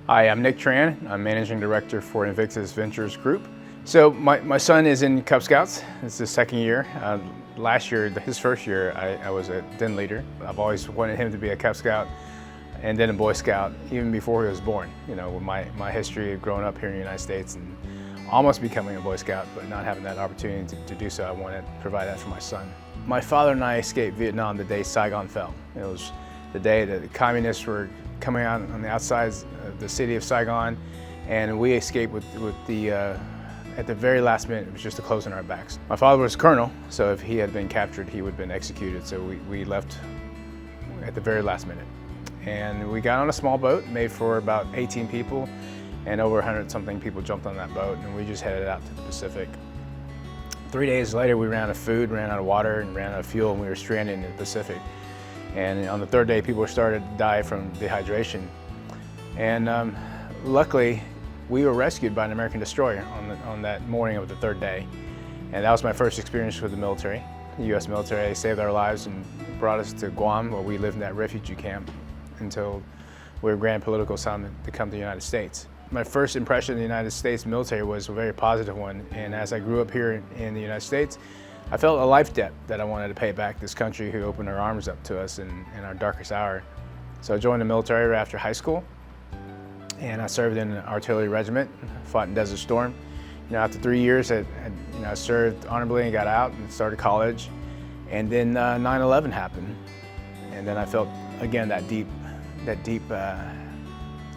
Hi, I'm Nick Tran. I'm Managing Director for Invictus Ventures Group. So my son is in Cub Scouts. It's his second year. Last year, his first year, I was a den leader. I've always wanted him to be a Cub Scout and then a Boy Scout, even before he was born. You know, with my history of growing up here in the United States and almost becoming a Boy Scout, but not having that opportunity to do so, I wanted to provide that for my son. My father and I escaped Vietnam the day Saigon fell. It was the day that the communists were coming out on the outsides of the city of Saigon, and we escaped with the, at the very last minute. It was just a close on our backs. My father was a colonel, so if he had been captured, he would have been executed, so we left at the very last minute. And we got on a small boat made for about 18 people, and over 100-something people jumped on that boat, and we just headed out to the Pacific. 3 days later, we ran out of food, ran out of water, and ran out of fuel, and we were stranded in the Pacific. And on the third day, people started to die from dehydration. And luckily, we were rescued by an American destroyer on that morning of the third day. And that was my first experience with the military. The U.S. military saved our lives and brought us to Guam, where we lived in that refugee camp until we were granted political asylum to come to the United States. My first impression of the United States military was a very positive one. And as I grew up here in the United States, I felt a life debt that I wanted to pay back this country who opened their arms up to us in our darkest hour. So I joined the military right after high school, and I served in an artillery regiment, fought in Desert Storm. You know, after 3 years, I served honorably and got out and started college. And then 9/11 happened, and then I felt again that deep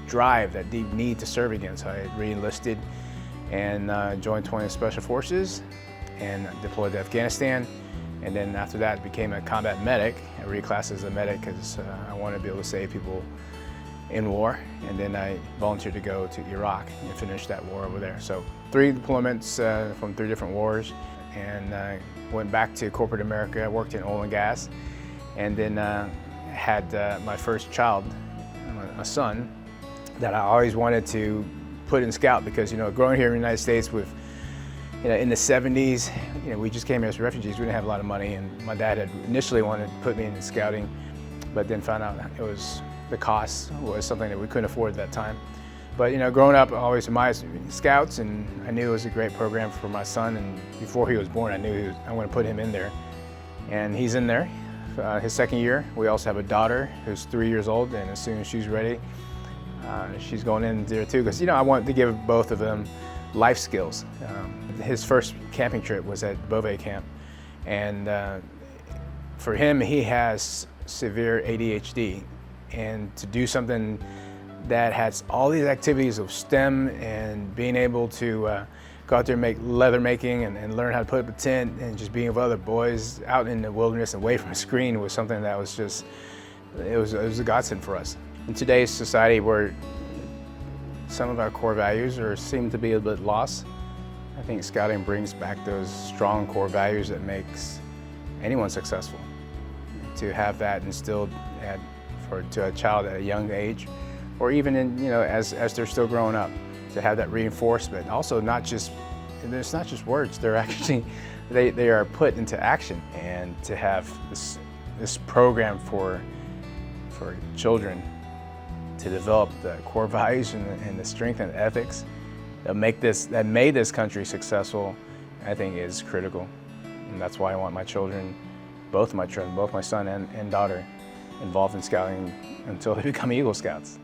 drive, that deep need to serve again. So I re-enlisted and joined 20th Special Forces and deployed to Afghanistan. And then after that, became a combat medic. I reclassed as a medic because I wanted to be able to save people in war. And then I volunteered to go to Iraq and finish that war over there. So 3 deployments from 3 different wars, and went back to corporate America. I worked in oil and gas, and then had my first child, a son, that I always wanted to put in Scout because, growing here in the United States with, in the 70s, we just came here as refugees. We didn't have a lot of money, and my dad had initially wanted to put me in scouting, but then found out the cost was something that we couldn't afford at that time. But growing up, I always admired Scouts, and I knew it was a great program for my son. And before he was born, I knew I wanted to put him in there, and he's in there. His second year. We also have a daughter who's 3 years old, and as soon as she's ready, she's going in there too. Because I want to give both of them life skills. His first camping trip was at Beauvais Camp, and for him, he has severe ADHD, and to do something that has all these activities of STEM and being able to go out there and make leather making and learn how to put up a tent and just being with other boys out in the wilderness and away from a screen was something that was just, it was a godsend for us. In today's society, where some of our core values seem to be a bit lost, I think Scouting brings back those strong core values that makes anyone successful. To have that instilled to a child at a young age, or even as they're still growing up, to have that reinforcement. Also, it's not just words. They're actually they are put into action, and to have this program for children to develop the core values and the strength and ethics that made this country successful, I think is critical. And that's why I want my children, both my son and daughter, involved in Scouting until they become Eagle Scouts.